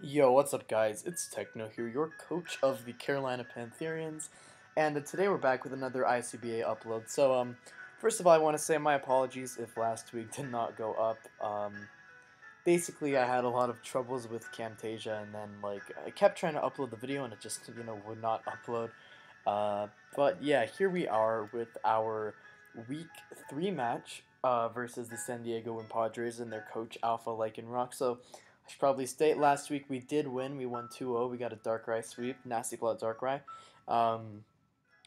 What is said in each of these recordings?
Yo, what's up guys? It's Techno here, your coach of the Carolina Pantherians, and today we're back with another ICBA upload. First of all, I want to say my apologies if last week did not go up. Basically, I had a lot of troubles with Camtasia, and then, I kept trying to upload the video, and it just, would not upload. But yeah, here we are with our Week 3 match versus the San Diego Wimpadres and their coach, Alpha Lycanroc. So, I should probably state last week we did win. We won 2-0. We got a Darkrai sweep, Nasty Plot Darkrai. And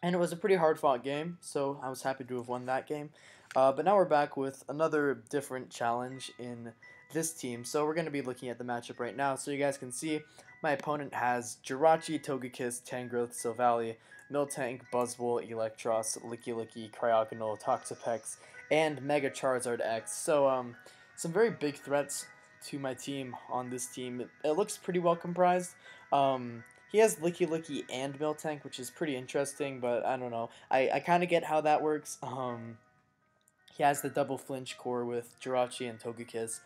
it was a pretty hard-fought game, so I was happy to have won that game. But now we're back with another different challenge in this team. So we're going to be looking at the matchup right now. So you guys can see my opponent has Jirachi, Togekiss, Tangrowth, Silvally, Miltank, Buzzwole, Electros, Licky, Cryogonal, Toxapex, and Mega Charizard X. So some very big threats to my team on this team. It looks pretty well comprised. He has Licky and Miltank, which is pretty interesting, but I don't know. I kind of get how that works. He has the double flinch core with Jirachi and Togekiss.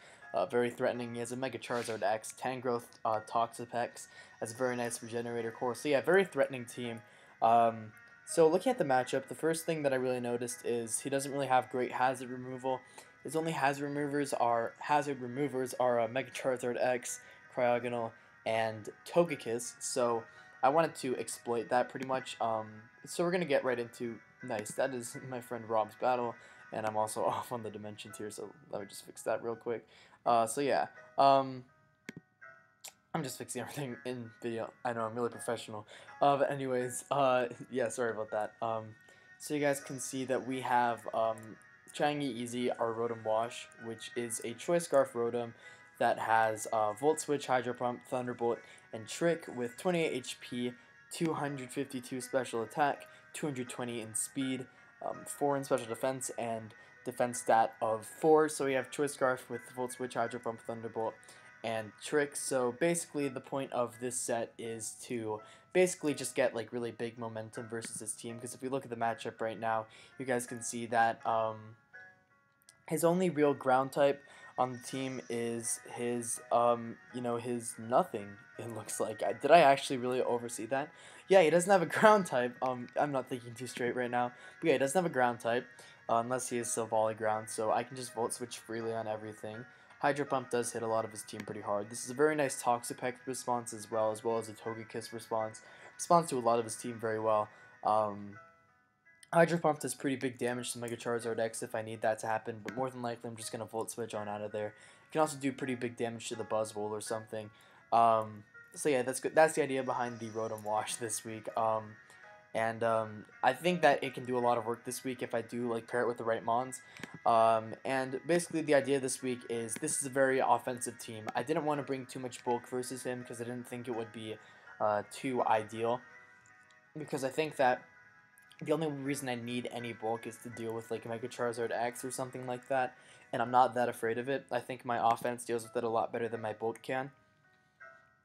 Very threatening. He has a Mega Charizard X, Tangrowth, Toxapex as a very nice regenerator core. So yeah, very threatening team. So looking at the matchup, the first thing that I really noticed is he doesn't really have great hazard removal. His only hazard removers are Mega Charizard X, Cryogonal, and Togekiss. So I wanted to exploit that pretty much. So we're gonna get right into nice. That is my friend Rob's battle, and I'm also off on the dimensions here. So let me just fix that real quick. So yeah. I'm just fixing everything in video. I know I'm really professional. But anyways, yeah, sorry about that. So you guys can see that we have Changi Easy, our Rotom Wash, which is a Choice Scarf Rotom that has Volt Switch, Hydro Pump, Thunderbolt, and Trick with 28 HP, 252 special attack, 220 in speed, 4 in special defense, and defense stat of 4. So we have Choice Scarf with Volt Switch, Hydro Pump, Thunderbolt, and Trick. So basically the point of this set is to basically just get really big momentum versus his team, because if we look at the matchup right now, you guys can see that his only real ground type on the team is his his nothing, it looks like. Did I actually really oversee that? Yeah, he doesn't have a ground type. I'm not thinking too straight right now, but yeah, he doesn't have a ground type unless he is Silvally ground, so I can just Volt Switch freely on everything. Hydro Pump does hit a lot of his team pretty hard. This is a very nice Toxapex response as well as a Togekiss response. Responds to a lot of his team very well. Hydro Pump does pretty big damage to Mega Charizard X if I need that to happen, but more than likely I'm just going to Volt Switch on out of there. You can also do pretty big damage to the Buzzwole or something. So yeah, that's good. That's the idea behind the Rotom Wash this week. I think that it can do a lot of work this week if I do pair it with the right mons. And basically the idea this week is this is a very offensive team. I didn't want to bring too much bulk versus him because I didn't think it would be too ideal. Because I think that the only reason I need any bulk is to deal with Mega Charizard X or something like that, and I'm not that afraid of it. I think my offense deals with it a lot better than my bulk can.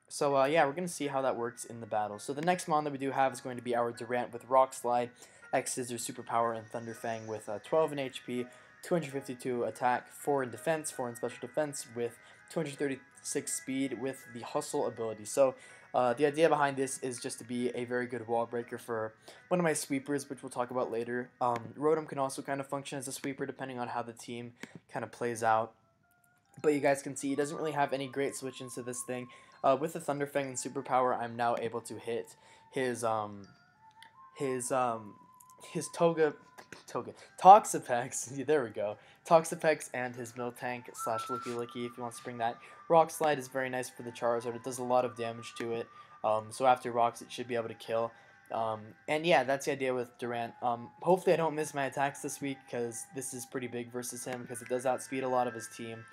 So yeah, we're going to see how that works in the battle. So the next mon that we do have is going to be our Durant with Rock Slide, X Scissor Superpower, and Thunderfang with 12 in HP, 252 attack, 4 in defense, 4 in special defense, with 236 speed with the Hustle ability. So the idea behind this is just to be a very good wall breaker for one of my sweepers, which we'll talk about later. Rotom can also kind of function as a sweeper depending on how the team kind of plays out. But you guys can see he doesn't really have any great switch-ins to this thing. With the Thunderfang and Superpower, I'm now able to hit his Toxapex. There we go. Toxapex and his Miltank / Licky if he wants to bring that. Rock Slide is very nice for the Charizard. It does a lot of damage to it. So after rocks, it should be able to kill. And yeah, that's the idea with Durant. Hopefully I don't miss my attacks this week because this is pretty big versus him because it does outspeed a lot of his team.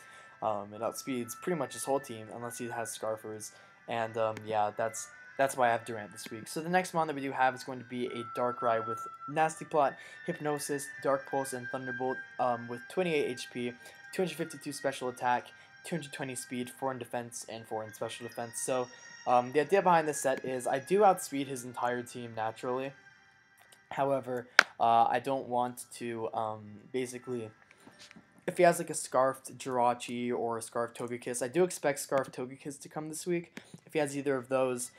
It outspeeds pretty much his whole team unless he has Scarfers. And yeah, that's why I have Durant this week. So the next mon that we do have is going to be a Darkrai with Nasty Plot, Hypnosis, Dark Pulse, and Thunderbolt with 28 HP, 252 special attack, 220 speed, 4 in defense, and 4 in special defense. So the idea behind this set is I do outspeed his entire team naturally. However, I don't want to basically if he has like a Scarfed Jirachi or a Scarfed Togekiss. I do expect Scarfed Togekiss to come this week. If he has either of those,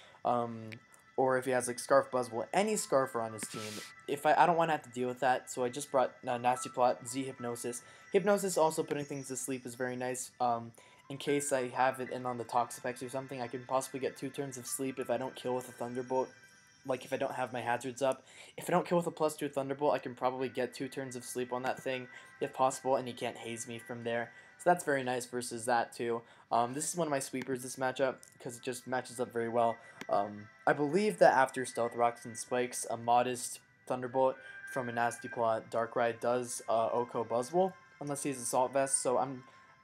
or if he has like Scarf Buzzwole, any Scarfer on his team, if I don't want to have to deal with that, so I just brought Nasty Plot, Z Hypnosis. Hypnosis also putting things to sleep is very nice. In case I have it in on the Toxapex or something, I can possibly get 2 turns of sleep if I don't kill with a Thunderbolt. Like if I don't have my hazards up. If I don't kill with a +2 Thunderbolt, I can probably get 2 turns of sleep on that thing, if possible, and he can't haze me from there. So that's very nice versus that too. This is one of my sweepers, this matchup, because it just matches up very well. I believe that after Stealth Rocks and Spikes, a modest Thunderbolt from a Nasty Plot Darkrai does Oko Buzzwole, unless he has Assault Vest, so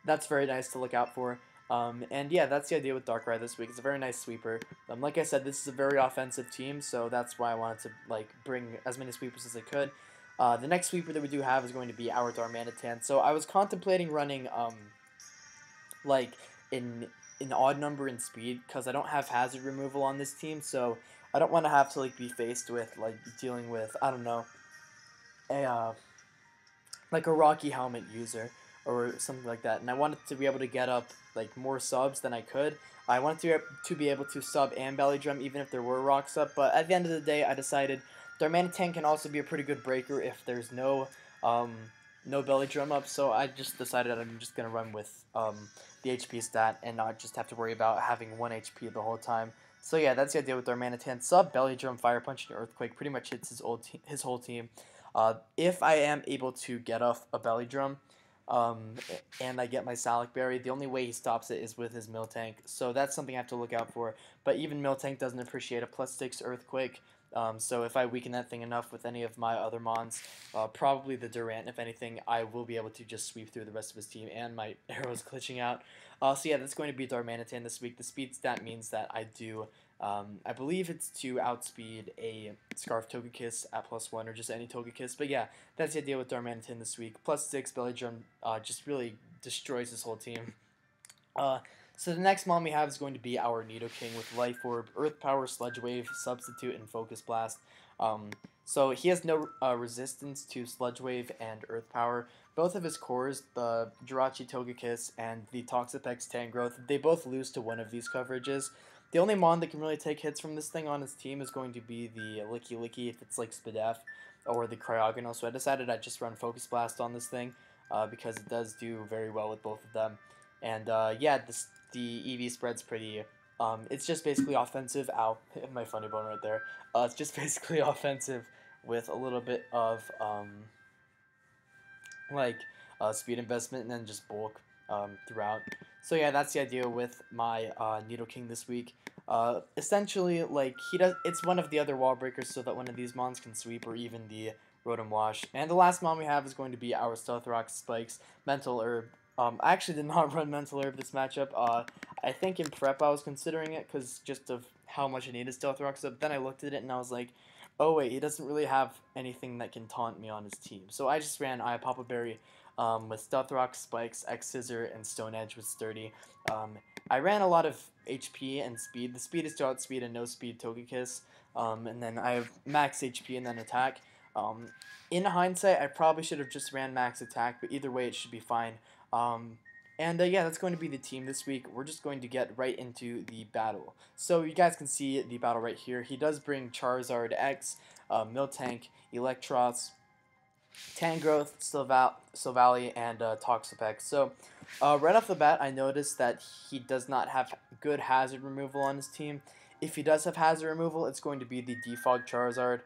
that's very nice to look out for. And yeah, that's the idea with Darkrai this week. It's a very nice sweeper. Like I said, this is a very offensive team, so that's why I wanted to like bring as many sweepers as I could. The next sweeper that we do have is going to be our Darmanitan. So I was contemplating running like in odd number in speed because I don't have hazard removal on this team, so I don't want to have to like be faced with like dealing with, I don't know, a like a Rocky Helmet user or something like that. And I wanted to be able to get up like more subs than I could. I wanted to be able to sub and Belly Drum even if there were rocks up, but at the end of the day I decided Darmanitan can also be a pretty good breaker if there's no Belly Drum up, so I just decided I'm just going to run with the HP stat and not just have to worry about having 1 HP the whole time. So yeah, that's the idea with Darmanitan. Sub, Belly Drum, Fire Punch, and Earthquake pretty much hits his whole team. If I am able to get off a Belly Drum, and I get my Salac Berry, the only way he stops it is with his Miltank, so that's something I have to look out for. But even Miltank doesn't appreciate a +6 Earthquake, so if I weaken that thing enough with any of my other mons, probably the Durant, if anything, I will be able to just sweep through the rest of his team, and my arrow's glitching out. So yeah, that's going to be Darmanitan this week. The speed stat means that I do, I believe it's to outspeed a Scarf Togekiss at +1 or just any Togekiss. But yeah, that's the idea with Darmanitan this week. +6 Belly Drum just really destroys his whole team. So the next mon we have is going to be our Nidoking with Life Orb, Earth Power, Sludge Wave, Substitute, and Focus Blast. So he has no resistance to Sludge Wave and Earth Power. Both of his cores, the Jirachi Togekiss and the Toxapex Tangrowth, they both lose to one of these coverages. The only mon that can really take hits from this thing on his team is going to be the Licky if it's like Spadef or the Cryogonal. So I decided I'd just run Focus Blast on this thing because it does do very well with both of them. And yeah, the EV spread's pretty. It's just basically offensive. Ow, hit my funny bone right there. It's just basically offensive with a little bit of speed investment and then just bulk throughout. So yeah, that's the idea with my Nidoking this week. Essentially, like it's one of the other wall breakers, so that one of these mons can sweep, or even the Rotom Wash. And the last mon we have is going to be our Stealth Rock Spikes Mental Herb. I actually did not run Mental Herb this matchup. I think in prep I was considering it because just of how much I needed Stealth Rock. So then I looked at it and I was like, oh wait, he doesn't really have anything that can taunt me on his team. So I just ran Papa Berry with Stealth Rock, Spikes, X Scissor, and Stone Edge with Sturdy. I ran a lot of HP and speed. The speed is to outspeed a no speed Togekiss. And then I have max HP and then attack. In hindsight, I probably should have just ran max attack, but either way it should be fine. Yeah, that's going to be the team this week. We're just going to get right into the battle. So you guys can see the battle right here. He does bring Charizard X, Miltank, Electros, Tangrowth, Silvally, and Toxapex. So right off the bat, I noticed that he does not have good hazard removal on his team. If he does have hazard removal, it's going to be the Defog Charizard,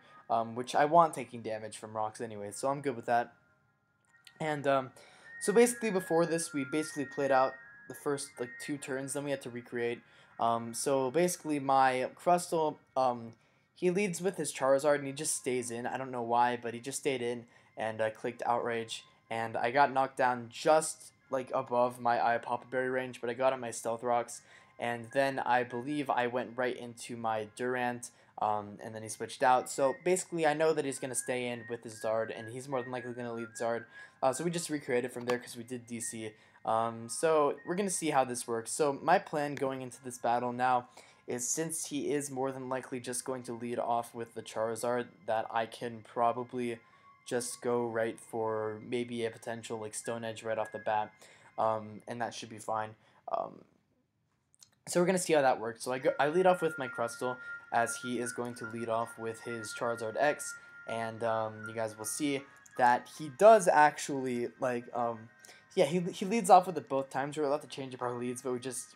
which I want taking damage from rocks anyway, so I'm good with that. And so basically before this, we basically played out the first like 2 turns, then we had to recreate. So basically my Crustle, he leads with his Charizard and he just stays in. I don't know why, but he just stayed in, and I clicked Outrage, and I got knocked down just like above my Papa Berry range, but I got on my Stealth Rocks, and then I believe I went right into my Durant, and then he switched out. So basically I know that he's going to stay in with his Zard, and he's more than likely going to lead Zard. So we just recreated from there because we did DC. So we're going to see how this works. So my plan going into this battle now is, since he is more than likely just going to lead off with the Charizard, that I can probably just go right for maybe a potential like Stone Edge right off the bat, and that should be fine. Um, so we're gonna see how that works. So I lead off with my Crustle, as he is going to lead off with his Charizard X, and you guys will see that he does actually like yeah, he leads off with it both times. We're allowed to change up our leads, but we just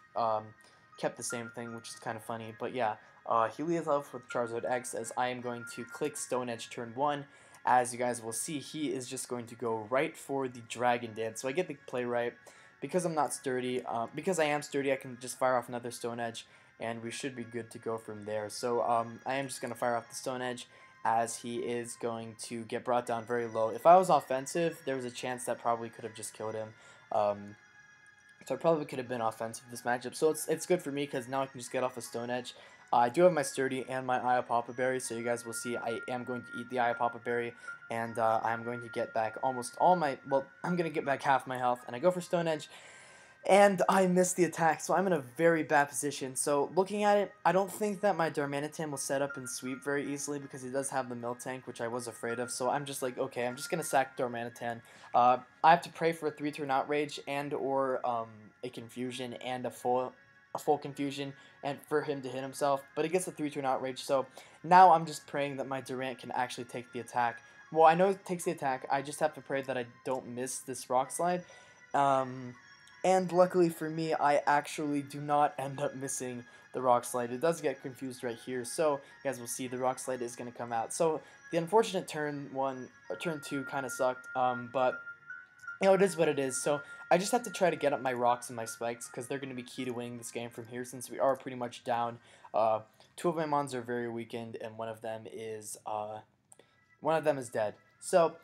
kept the same thing, which is kind of funny. But yeah, he leads off with Charizard X, as I am going to click Stone Edge turn 1. As you guys will see, he is just going to go right for the Dragon Dance. So I get the play right. Because I'm not sturdy, because I am sturdy, I can just fire off another Stone Edge, and we should be good to go from there. So I am just going to fire off the Stone Edge, as he is going to get brought down very low. If I was offensive, there was a chance that probably could have just killed him. So I probably could have been offensive this matchup. So it's good for me, because now I can just get off a Stone Edge. I do have my Sturdy and my Iapapa Berry, so you guys will see I am going to eat the Iapapa Berry, and I'm going to get back almost all my, well, I'm going to get back half my health, and I go for Stone Edge, and I miss the attack, so I'm in a very bad position. So looking at it, I don't think that my Darmanitan will set up and sweep very easily, because he does have the Miltank, which I was afraid of. So I'm just like, okay, I'm just going to sack Darmanitan. I have to pray for a 3-turn Outrage and or a Confusion and a full Confusion, and for him to hit himself. But it gets a 3-turn Outrage, so now I'm just praying that my Durant can actually take the attack. Well, I know it takes the attack. I just have to pray that I don't miss this Rock Slide. And luckily for me, I actually do not end up missing the Rock Slide. It does get confused right here, so you guys will see the Rock Slide is going to come out. So the unfortunate turn 2 kind of sucked, but you know, it is what it is. So I just have to try to get up my rocks and my spikes, because they're going to be key to winning this game from here, since we are pretty much down. 2 of my mons are very weakened, and one of them is dead. So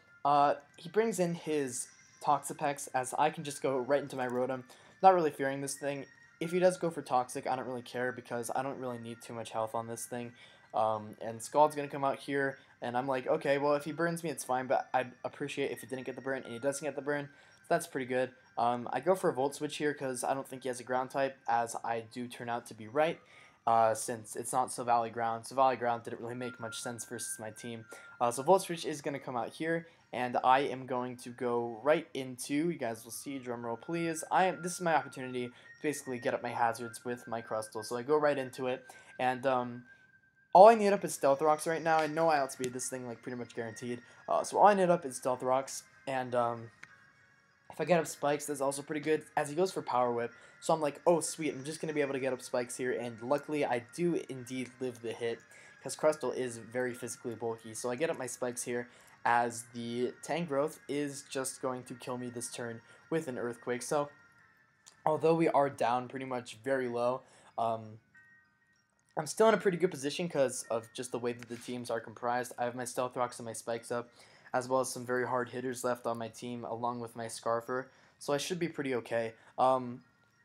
he brings in his Toxapex, as I can just go right into my Rotom. Not really fearing this thing. If he does go for Toxic, I don't really care, because I don't really need too much health on this thing. And Scald's going to come out here, and I'm like, okay, well, if he burns me, it's fine, but I'd appreciate if he didn't get the burn, and he doesn't get the burn. So that's pretty good. I go for a Volt Switch here, because I don't think he has a Ground type, as I do turn out to be right. Since it's not Silvally Ground. Silvally Ground didn't really make much sense versus my team. So Volt Switch is going to come out here, and I am going to go right into, you guys will see, drumroll please, this is my opportunity to basically get up my hazards with my Crustle. So I go right into it, and all I need up is Stealth Rocks right now. I know I outspeed this thing like pretty much guaranteed. So all I need up is Stealth Rocks, and if I get up Spikes, that's also pretty good, as he goes for Power Whip. So I'm like, oh sweet, I'm just going to be able to get up Spikes here, and luckily I do indeed live the hit, because Crustle is very physically bulky. So I get up my Spikes here, as the Tangrowth is just going to kill me this turn with an Earthquake. So although we are down pretty much very low, I'm still in a pretty good position because of just the way that the teams are comprised. I have my Stealth Rocks and my Spikes up, as well as some very hard hitters left on my team, along with my Scarfer. So I should be pretty okay.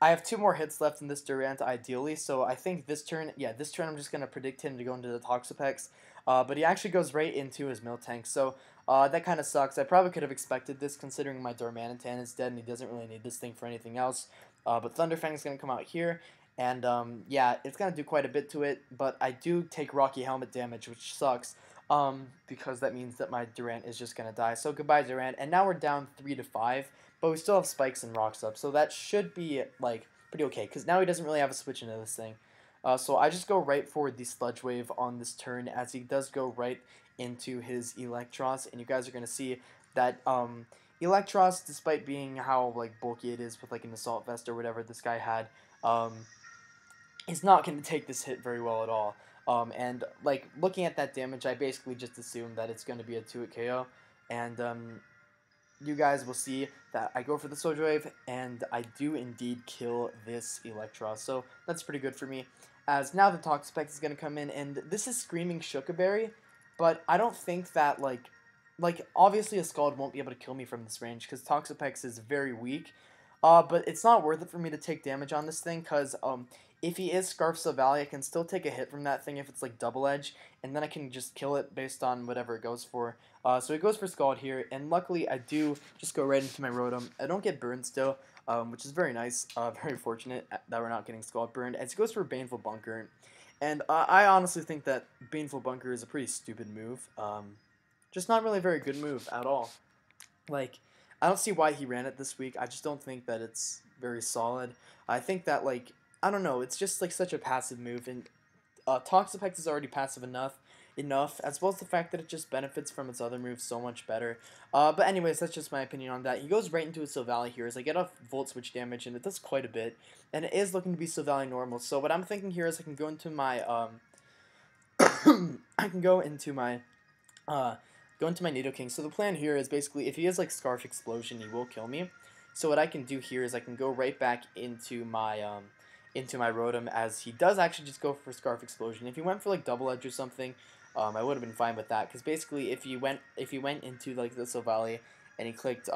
I have 2 more hits left in this Durant, ideally, so I think this turn, I'm just going to predict him to go into the Toxapex. But he actually goes right into his Miltank, so that kind of sucks. I probably could have expected this, considering my Darmanitan is dead and he doesn't really need this thing for anything else. But Thunderfang is going to come out here, and yeah, it's going to do quite a bit to it, but I do take Rocky Helmet damage, which sucks, because that means that my Durant is just going to die. So goodbye, Durant, and now we're down 3-5, but we still have Spikes and Rocks up, so that should be, like, pretty okay, because now he doesn't really have a switch into this thing. So I just go right for the Sludge Wave on this turn, as he does go right into his Electros, and you guys are going to see that Electros, despite being how like bulky it is with like an Assault Vest or whatever this guy had, is not going to take this hit very well at all. And like looking at that damage, I basically just assume that it's going to be a 2-hit KO, and you guys will see that I go for the Sludge Wave, and I do indeed kill this Electros. So that's pretty good for me, as now the Toxapex is going to come in, and this is Screaming Shukaberry, but I don't think that, like obviously a Scald won't be able to kill me from this range, because Toxapex is very weak, but it's not worth it for me to take damage on this thing, because if he is Scarf Silvally, I can still take a hit from that thing if it's like Double Edge, and then I can just kill it based on whatever it goes for. So he goes for Scald here, and luckily I do just go right into my Rotom. I don't get burned still, which is very nice, very fortunate that we're not getting Scald burned, as he goes for Baneful Bunker. And I honestly think that Baneful Bunker is a pretty stupid move, just not really a very good move at all. Like, I don't see why he ran it this week. I just don't think that it's very solid. I think that, like, I don't know, it's just like such a passive move, and Toxapex is already passive enough, as well as the fact that it just benefits from its other moves so much better. But anyways, that's just my opinion on that. He goes right into a Silvally here as I get off Volt Switch damage, and it does quite a bit, and it is looking to be Silvally normal. So what I'm thinking here is I can go into my, I can uh, go into my Nidoking. So the plan here is basically, if he has like Scarf Explosion, he will kill me. So what I can do here is I can go right back into my Rotom, as he does actually just go for Scarf Explosion. If he went for like Double Edge or something, I would have been fine with that, because basically if he went into like the Silvally and he clicked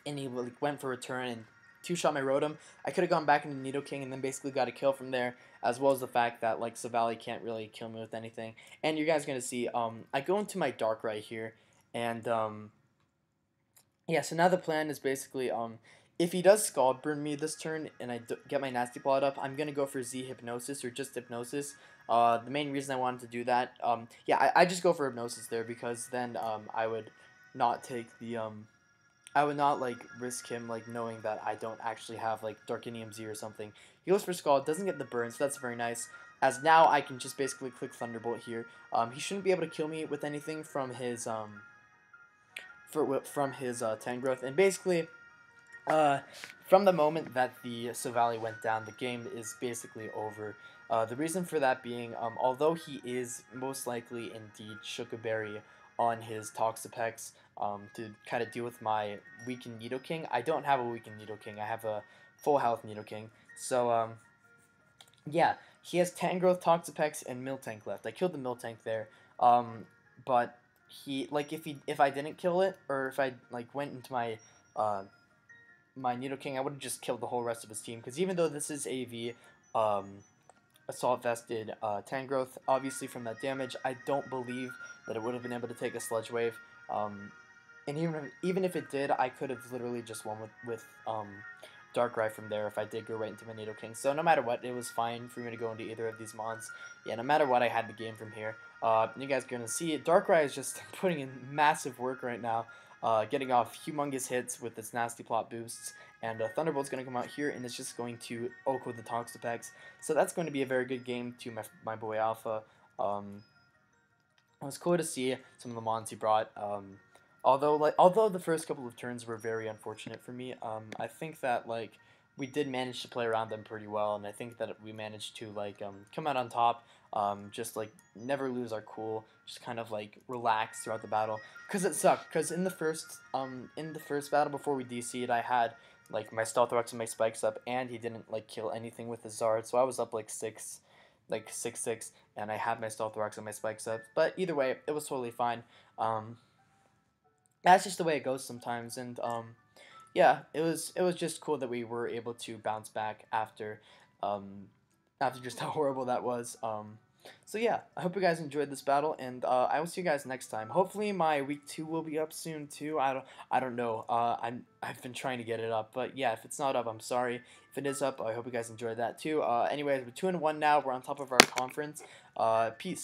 and he like, went for return and two-shot my Rotom, I could have gone back into Nidoking and then basically got a kill from there, as well as the fact that like Silvally can't really kill me with anything. And you guys are gonna see I go into my Darkrai here, and yeah, so now the plan is basically, if he does Scald Burn me this turn and I get my Nasty Plot up, I'm going to go for Z Hypnosis or just Hypnosis. The main reason I wanted to do that, yeah, I just go for Hypnosis there, because then I would not take the, I would not, like, risk him, like, knowing that I don't actually have, like, Darkinium Z or something. He goes for Scald, doesn't get the burn, so that's very nice, as now I can just basically click Thunderbolt here. He shouldn't be able to kill me with anything from his, Tangrowth, and basically, from the moment that the Silvally went down, the game is basically over. The reason for that being, although he is most likely indeed Shuka Berry on his Toxapex to kind of deal with my weakened Nidoking, I don't have a weakened Nidoking. I have a full health Nidoking. So, yeah, he has Tangrowth, Toxapex, and Miltank left. I killed the Miltank there, but he, like, if I didn't kill it, or if I like went into my my Nidoking, I would have just killed the whole rest of his team, because even though this is AV, Assault Vested Tangrowth, obviously from that damage, I don't believe that it would have been able to take a Sludge Wave, and even if it did, I could have literally just won with Darkrai from there if I did go right into my Nidoking. So no matter what, it was fine for me to go into either of these mons. Yeah, no matter what, I had the game from here. You guys are going to see it. Darkrai is just putting in massive work right now, getting off humongous hits with its Nasty Plot boosts, and Thunderbolt's going to come out here, and it's just going to Oko the Toxapex. So that's going to be a very good game to my boy Alpha. It was cool to see some of the mons he brought. Although the first couple of turns were very unfortunate for me, I think that like we did manage to play around them pretty well, and I think that we managed to like come out on top, just like never lose our cool, just kind of like relax throughout the battle, because it sucked. Because in the first battle before we DC'd, I had like my Stealth Rocks and my Spikes up, and he didn't like kill anything with his Zard, so I was up like 6-6, and I had my Stealth Rocks and my Spikes up. But either way, it was totally fine. That's just the way it goes sometimes, and yeah, it was just cool that we were able to bounce back after just how horrible that was. So yeah, I hope you guys enjoyed this battle, and I will see you guys next time. Hopefully my week 2 will be up soon too. I don't know. I've been trying to get it up, but yeah, if it's not up, I'm sorry. If it is up, I hope you guys enjoyed that too. Anyways, we're 2-1 now. We're on top of our conference. Peace.